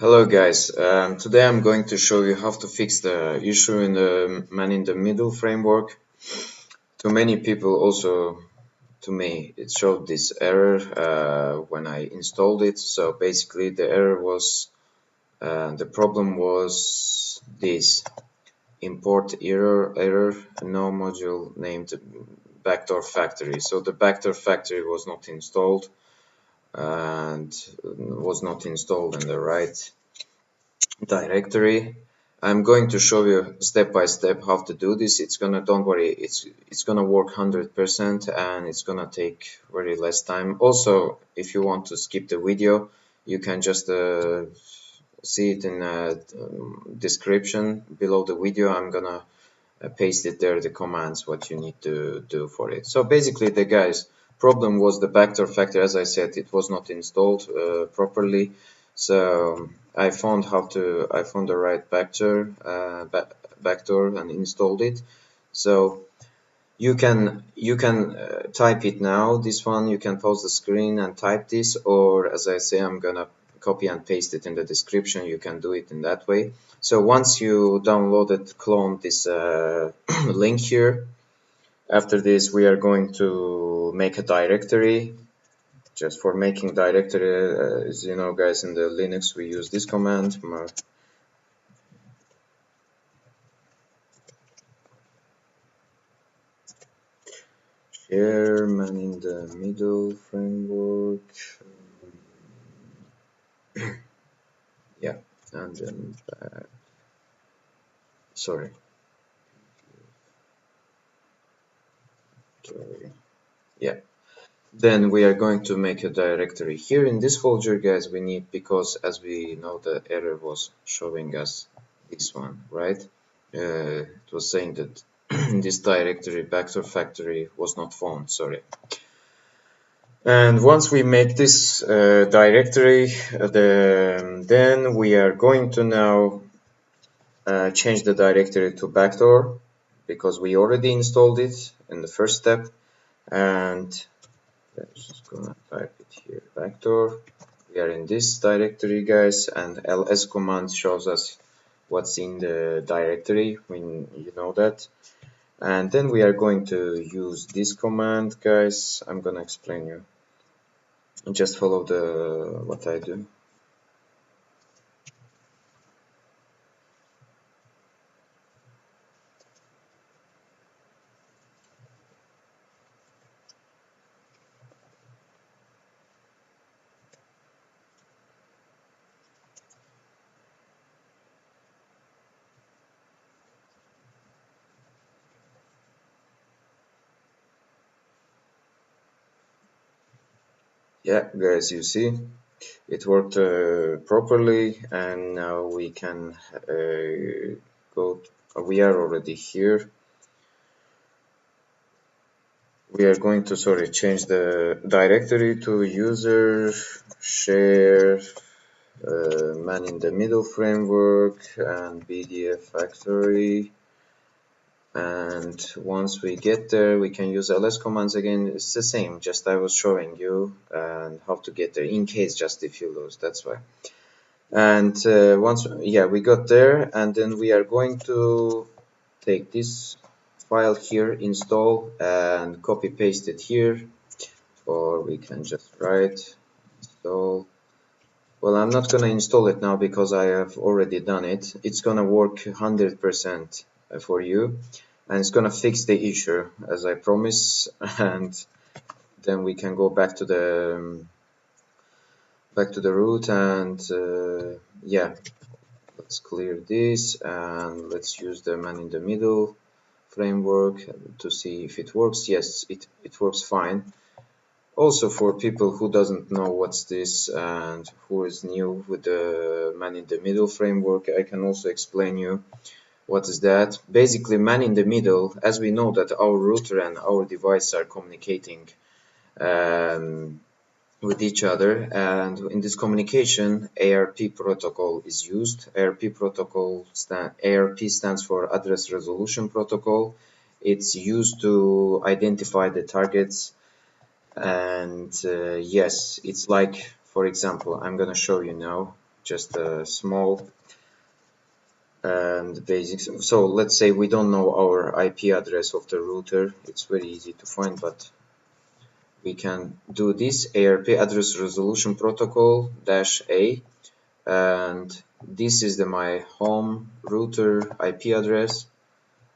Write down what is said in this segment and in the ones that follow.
Hello guys, today I'm going to show you how to fix the issue in the man-in-the-middle framework. To many people, also to me, it showed this error when I installed it. So basically the error was, the problem was this: ImportError, no module named backdoor factory. So the backdoor factory was not installed and was not installed in the right directory. I'm going to show you step by step how to do this. Don't worry, it's gonna work 100% and it's gonna take very less time. Also, if you want to skip the video, you can just see it in the description below the video. I'm gonna paste it there, the commands, what you need to do for it. So basically the guys problem was the backdoor factory. As I said, it was not installed properly. So I found the right backdoor and installed it. So you can type it now, this one. You can pause the screen and type this, or as I say, I'm gonna copy and paste it in the description. You can do it in that way. So once you downloaded, clone this link here. After this, we are going to make a directory. Just for making directory, as you know guys, in the Linux we use this command. Share man-in-the-middle framework. Yeah, and then sorry. Yeah. Then we are going to make a directory here in this folder, guys. We need, because as we know, the error was showing us this one, right? It was saying that this directory backdoor factory was not found. Sorry. And once we make this directory, then we are going to now change the directory to backdoor, because we already installed it in the first step. And let's just gonna type it here, backdoor. We are in this directory, guys, and ls command shows us what's in the directory when you know that. And then we are going to use this command, guys. I'm gonna explain you. Just follow what I do. Yeah, guys, you see, it worked properly, and now we can we are already here. We are going to, change the directory to user share man-in-the-middle framework and bdfactory. And once we get there, we can use ls commands again. It's the same, just I was showing you and how to get there in case just if you lose, that's why. And we got there, and then we are going to take this file here, install, and copy paste it here, or we can just write install. Well, I'm not gonna install it now because I have already done it. It's gonna work 100% for you, and it's gonna fix the issue as I promise. And then we can go back to the root, and yeah, let's clear this and let's use the man-in-the-middle framework to see if it works. Yes, it works fine. Also, for people who doesn't know what's this and who is new with the man-in-the-middle framework, I can also explain you what is that. Basically, man-in-the-middle, as we know that our router and our device are communicating with each other, and in this communication ARP protocol is used. ARP stands for Address Resolution Protocol. It's used to identify the targets, and yes, it's like, for example, I'm gonna show you now. just a small and basics. So let's say we don't know our IP address of the router. It's very easy to find, but we can do this ARP address resolution protocol -A, and this is my home router IP address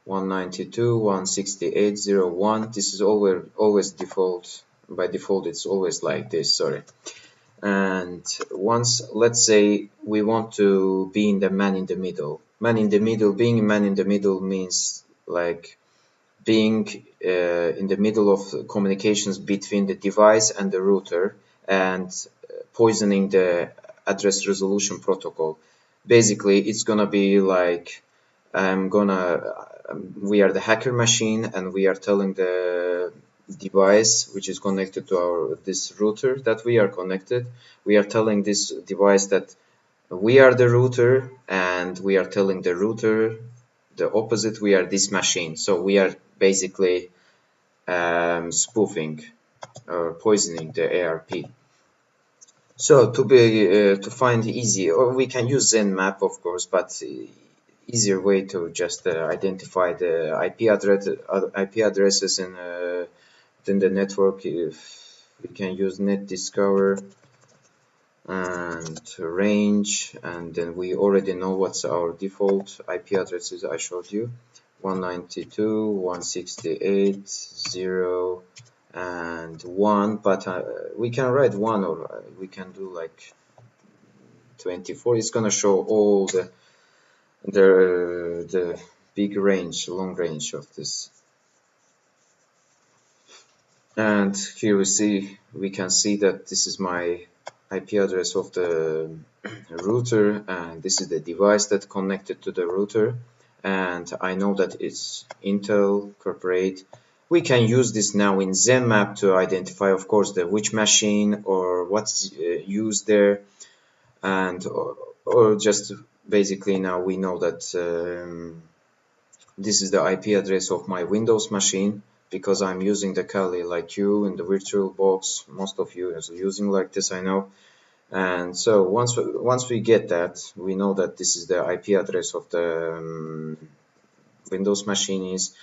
192.168.0.1. This is always default. By default, it's always like this. Sorry. And once, let's say we want to be in the man in the middle. Being a man in the middle means like being in the middle of communications between the device and the router, and poisoning the address resolution protocol. Basically, it's gonna be like we are the hacker machine, and we are telling the device which is connected to this router that we are connected. We are telling this device that we are the router, and we are telling the router the opposite. We are this machine. So we are basically spoofing or poisoning the ARP. So to find easy, or we can use ZenMap, of course, but easier way to just identify the IP addresses in the network. If we can use net discover and range, and then we already know what's our default IP addresses I showed you, 192.168.0 and 1, but we can write 1, or we can do like 24. It's gonna show all the big range, long range of this. And here we can see that this is my IP address of the router, and this is the device that connected to the router, and I know that it's Intel corporate. We can use this now in ZenMap to identify, of course, which machine or what's used there, and or just basically now we know that this is the IP address of my Windows machine, because I'm using the Kali like you in the virtual box. Most of you is using like this, I know. And so once we get that, we know that this is the IP address of the Windows machine is,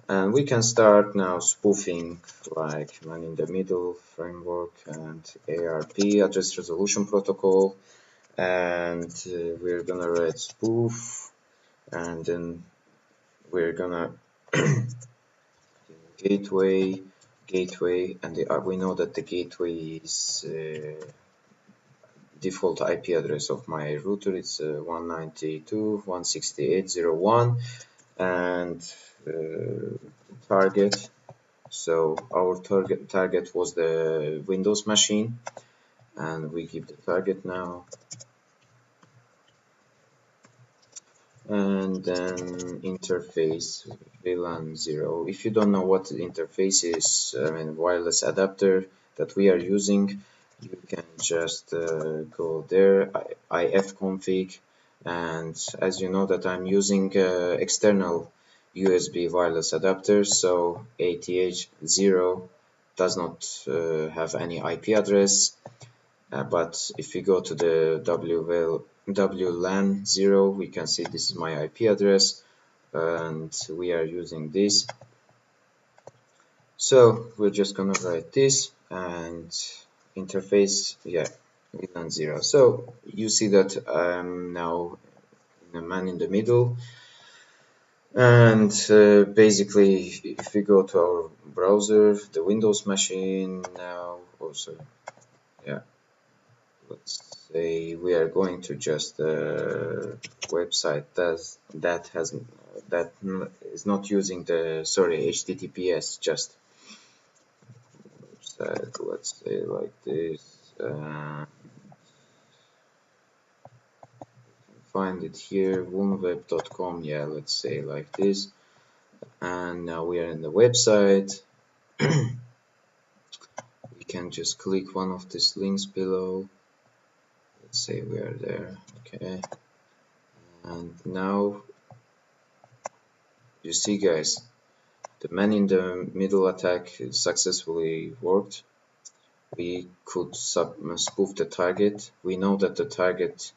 and we can start now spoofing like man in the middle framework and ARP address resolution protocol, and we're gonna write spoof, and then we're gonna gateway, and we know that the gateway is default IP address of my router. It's 192.168.0.1, and target. So our target was the Windows machine, and we give the target now. And then interface VLAN 0. If you don't know what the interface is, I mean wireless adapter that we are using, you can just go there, ifconfig, and as you know that I'm using external USB wireless adapter, so ATH0 does not have any IP address. But if we go to the WLAN 0, we can see this is my IP address, and we are using this. So we're just gonna write this, and interface, yeah, VLAN 0. So you see that I'm now in a man in the middle, and basically if we go to our browser, the Windows machine now, also, yeah, let's say we are going to just website that is not using the HTTPS, just website, let's say like this, find it here, woonweb.com, yeah, let's say like this, and now we are in the website. We can just click one of these links below. Let's say we are there, okay, and now you see, guys, the man in the middle attack successfully worked. We could spoof the target. We know that the target